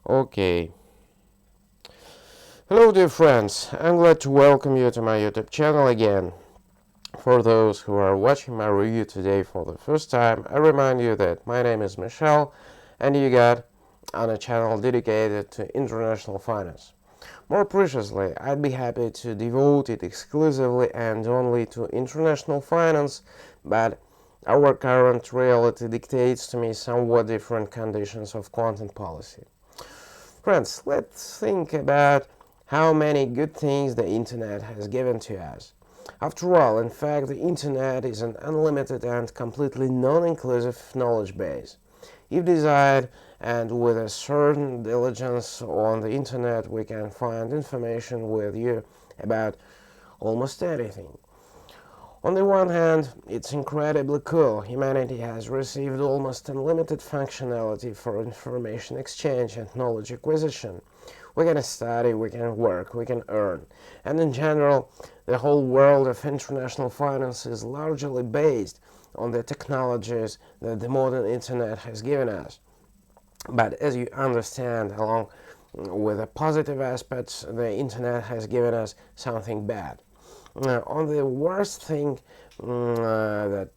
Okay. Hello, dear friends. I'm glad to welcome you to my YouTube channel again. For those who are watching my review today for the first time, I remind you that my name is Michelle and you got on a channel dedicated to international finance. More preciously, I'd be happy to devote it exclusively and only to international finance, but our current reality dictates to me somewhat different conditions of content policy. Friends, let's think about how many good things the internet has given to us. After all, in fact, the internet is an unlimited and completely non-inclusive knowledge base. If desired and with a certain diligence on the internet, we can find information with you about almost anything. On the one hand, it's incredibly cool. Humanity has received almost unlimited functionality for information exchange and knowledge acquisition. We can study, we can work, we can earn. And in general, the whole world of international finance is largely based on the technologies that the modern internet has given us. But as you understand, along with the positive aspects, the internet has given us something bad. On the worst thing that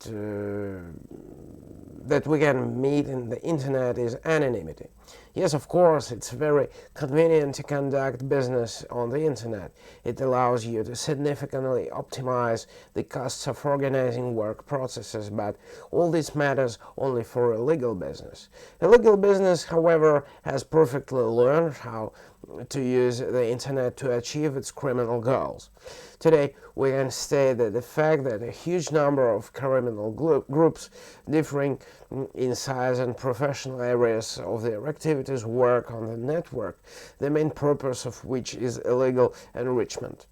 we can meet in the internet is anonymity. Yes, of course, it's very convenient to conduct business on the internet. It allows you to significantly optimize the costs of organizing work processes, but all this matters only for a legal business. A legal business, however, has perfectly learned how to use the internet to achieve its criminal goals. Today, we can state that the fact that a huge number of criminal groups differing in size and professional areas of their activities work on the network, the main purpose of which is illegal enrichment.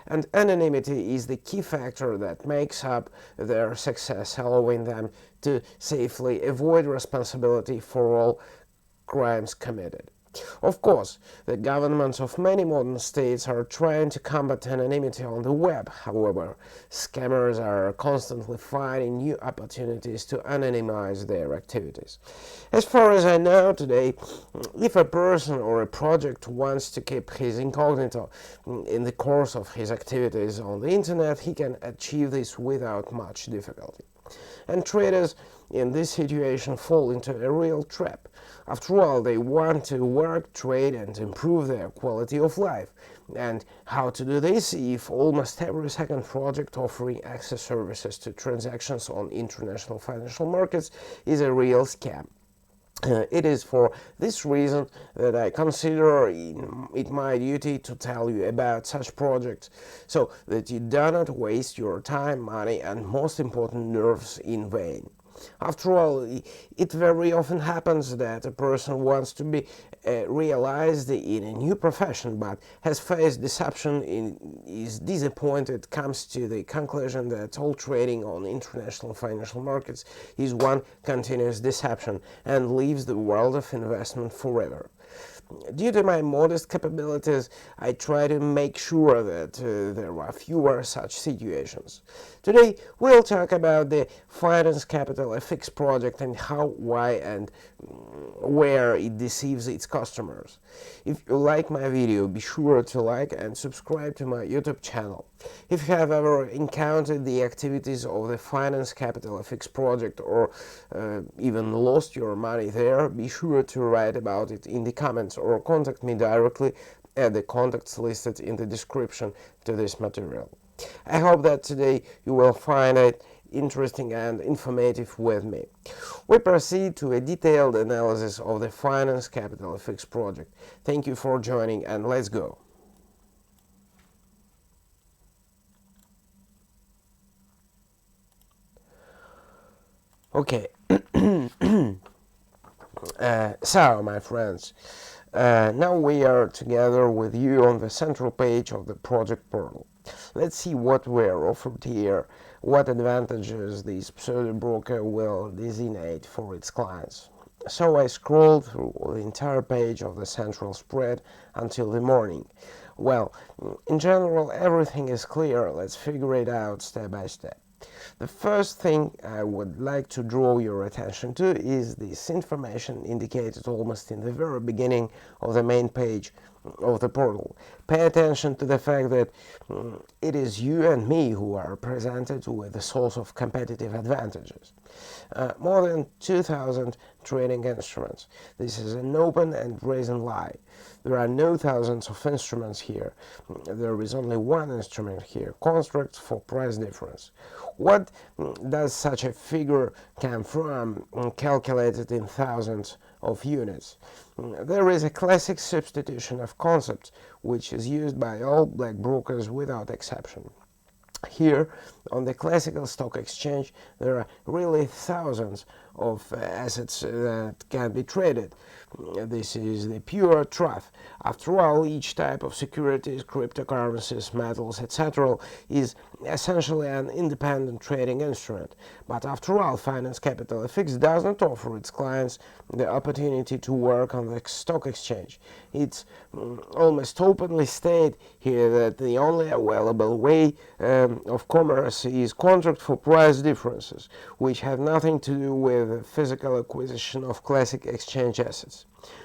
And anonymity is the key factor that makes up their success, allowing them to safely avoid responsibility for all crimes committed. Of course, the governments of many modern states are trying to combat anonymity on the web. However, scammers are constantly finding new opportunities to anonymize their activities. As far as I know today, if a person or a project wants to keep his incognito in the course of his activities on the internet, he can achieve this without much difficulty. And traders in this situation fall into a real trap. After all, they want to work, trade, and improve their quality of life. And how to do this if almost every second project offering access services to transactions on international financial markets is a real scam? It is for this reason that I consider it my duty to tell you about such projects, so that you do not waste your time, money, and most important, nerves in vain. After all, it very often happens that a person wants to be realized in a new profession, but has faced deception, is disappointed, comes to the conclusion that all trading on international financial markets is one continuous deception, and leaves the world of investment forever. Due to my modest capabilities, I try to make sure that there are fewer such situations. Today, we'll talk about the FinancecapitalFX project and how, why, and where it deceives its customers. If you like my video, be sure to like and subscribe to my YouTube channel. If you have ever encountered the activities of the FinancecapitalFX project or even lost your money there, be sure to write about it in the comments or contact me directly at the contacts listed in the description to this material. I hope that today you will find it interesting and informative with me. We proceed to a detailed analysis of the FinancecapitalFX project. Thank you for joining, and let's go. Okay, so my friends, now we are together with you on the central page of the project portal. Let's see what we're offered here, what advantages this pseudo broker will designate for its clients. So I scrolled through the entire page of the central spread until the morning. Well, in general, everything is clear. Let's figure it out step by step. The first thing I would like to draw your attention to is this information indicated almost in the very beginning of the main page of the portal. Pay attention to the fact that it is you and me who are presented with a source of competitive advantages. More than 2,000 trading instruments. This is an open and brazen lie. There are no thousands of instruments here. There is only one instrument here, contracts for price difference. What does such a figure come from, calculated in thousands of units? There is a classic substitution of concepts which is used by all black brokers without exception. Here, on the classical stock exchange, there are really thousands of assets that can be traded. This is the pure truth. After all, each type of securities, cryptocurrencies, metals, etc. is essentially an independent trading instrument. But after all, FinancecapitalFX does not offer its clients the opportunity to work on the stock exchange. It's almost openly stated here that the only available way of commerce is contract for price differences, which have nothing to do with the physical acquisition of classic exchange assets.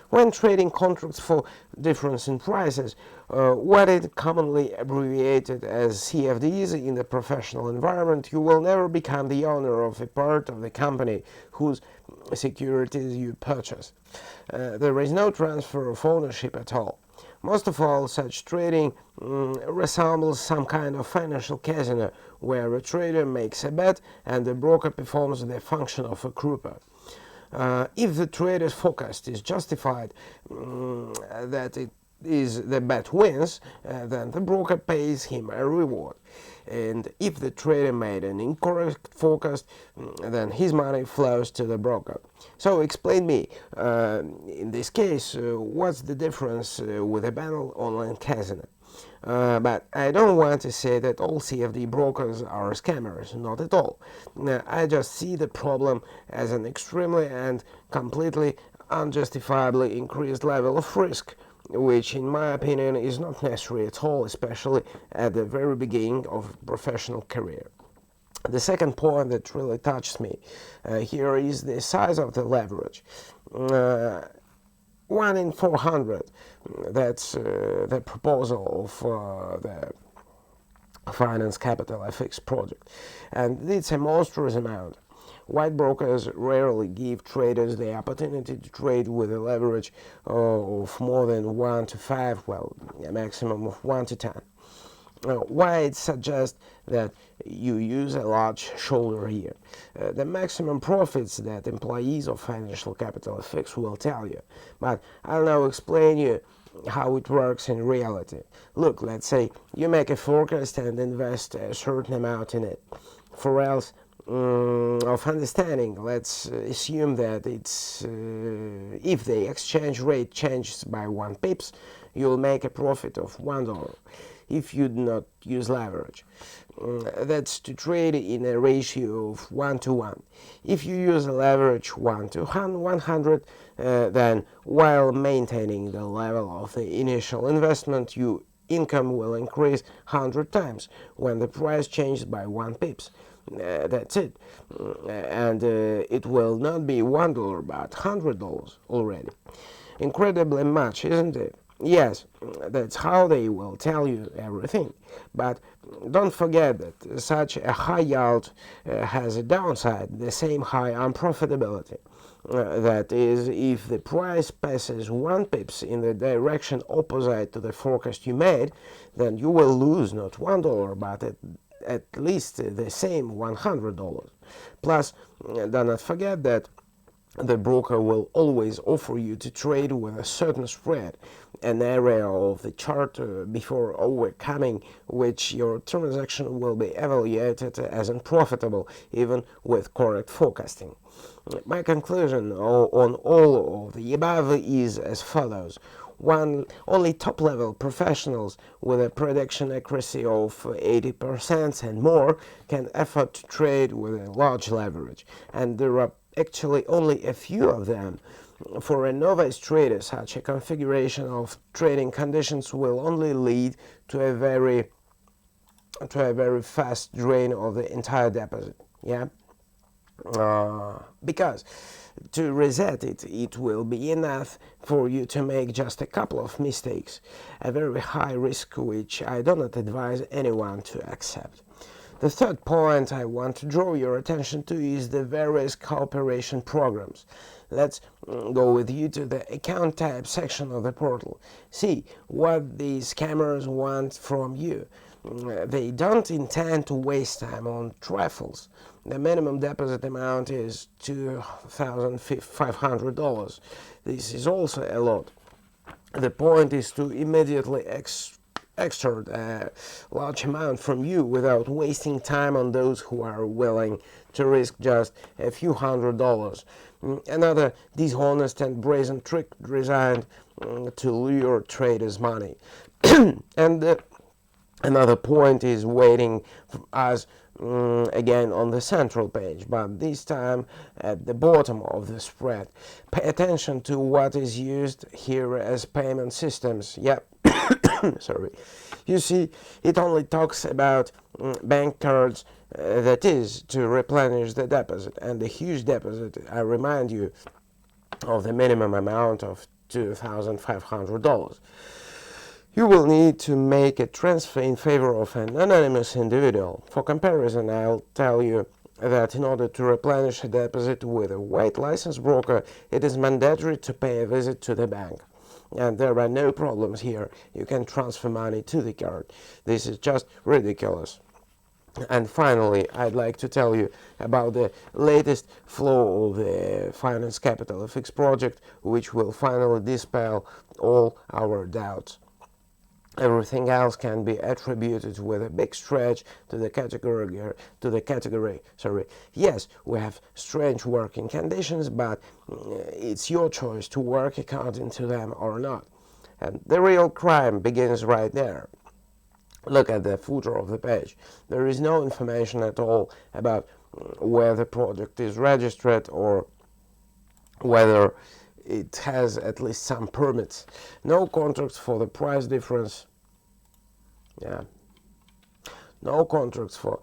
When trading contracts for difference in prices, what is commonly abbreviated as CFDs in the professional environment, you will never become the owner of a part of the company whose securities you purchase. There is no transfer of ownership at all. Most of all, such trading resembles some kind of financial casino, where a trader makes a bet and the broker performs the function of a grouper. If the trader's forecast is justified, that it is the bet wins, then the broker pays him a reward. And if the trader made an incorrect forecast, then his money flows to the broker. So explain me, in this case, what's the difference with a banal online casino? But I don't want to say that all CFD brokers are scammers, not at all. I just see the problem as an extremely and completely unjustifiably increased level of risk, which in my opinion is not necessary at all, especially at the very beginning of a professional career. The second point that really touched me here is the size of the leverage. 1 in 400, that's the proposal of the FinancecapitalFX project, and it's a monstrous amount. White brokers rarely give traders the opportunity to trade with a leverage of more than 1 to 5, well, a maximum of 1 to 10. Why it suggests that you use a large shoulder here. The maximum profits that employees of FinancecapitalFX will tell you, but I'll now explain you how it works in reality. Look, let's say you make a forecast and invest a certain amount in it. For else of understanding, let's assume that it's if the exchange rate changes by 1 pips, you'll make a profit of $1 if you do not use leverage. That's to trade in a ratio of 1 to 1. If you use a leverage 1 to 100, then while maintaining the level of the initial investment, your income will increase 100 times when the price changes by 1 pips. That's it. And it will not be $1 but $100 already. Incredibly much, isn't it? Yes, that's how they will tell you everything. But don't forget that such a high yield has a downside, the same high unprofitability. That is, if the price passes 1 pips in the direction opposite to the forecast you made, then you will lose not $1 but at least the same $100. Plus, do not forget that the broker will always offer you to trade with a certain spread, an area of the chart before overcoming which your transaction will be evaluated as unprofitable, even with correct forecasting. My conclusion on all of the above is as follows. Only top-level professionals with a prediction accuracy of 80% and more can afford to trade with a large leverage, and there are actually only a few of them. For a novice trader, such a configuration of trading conditions will only lead to a very to a very fast drain of the entire deposit. Yeah, because to reset it, it will be enough for you to make just a couple of mistakes, a very high risk which I do not advise anyone to accept. The third point I want to draw your attention to is the various cooperation programs. Let's go with you to the account type section of the portal. See what these scammers want from you. They don't intend to waste time on trifles. The minimum deposit amount is $2,500. This is also a lot. The point is to immediately extort a large amount from you without wasting time on those who are willing to risk just a few $100s. Another dishonest and brazen trick designed to lure traders' money. And another point is waiting for us again on the central page, but this time at the bottom of the spread. Pay attention to what is used here as payment systems. Yep. Sorry. You see, it only talks about bank cards, that is, to replenish the deposit, and the huge deposit, I remind you, of the minimum amount of $2,500. You will need to make a transfer in favor of an anonymous individual. For comparison, I'll tell you that in order to replenish a deposit with a white license broker, it is mandatory to pay a visit to the bank. And there are no problems here. You can transfer money to the card. This is just ridiculous. And finally, I'd like to tell you about the latest flow of the FinancecapitalFX project, which will finally dispel all our doubts. Everything else can be attributed with a big stretch to the category. Yes, we have strange working conditions, but it's your choice to work according to them or not. And the real crime begins right there. Look at the footer of the page. There is no information at all about where the project is registered or whether it has at least some permits. No contracts for the price difference. Yeah. No contracts for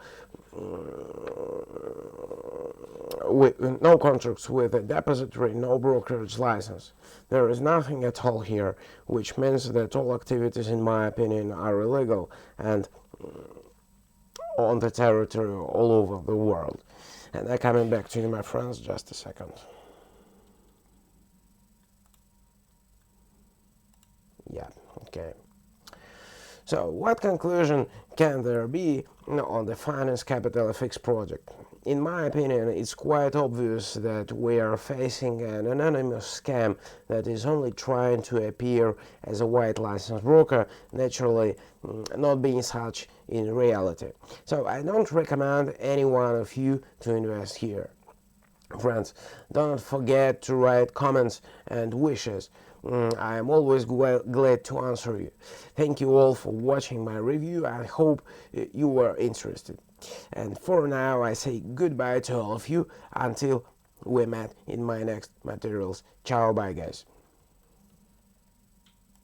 no contracts with a depository, no brokerage license. There is nothing at all here, which means that all activities, in my opinion, are illegal and on the territory all over the world. And I'm coming back to you, my friends, just a second. Yeah, okay. So, what conclusion can there be on the FinancecapitalFX project? In my opinion, it's quite obvious that we are facing an anonymous scam that is only trying to appear as a white license broker, naturally not being such in reality. So, I don't recommend any one of you to invest here. Friends, don't forget to write comments and wishes. I am always glad to answer you. Thank you all for watching my review. I hope you were interested. And for now, I say goodbye to all of you until we met in my next materials. Ciao, bye guys.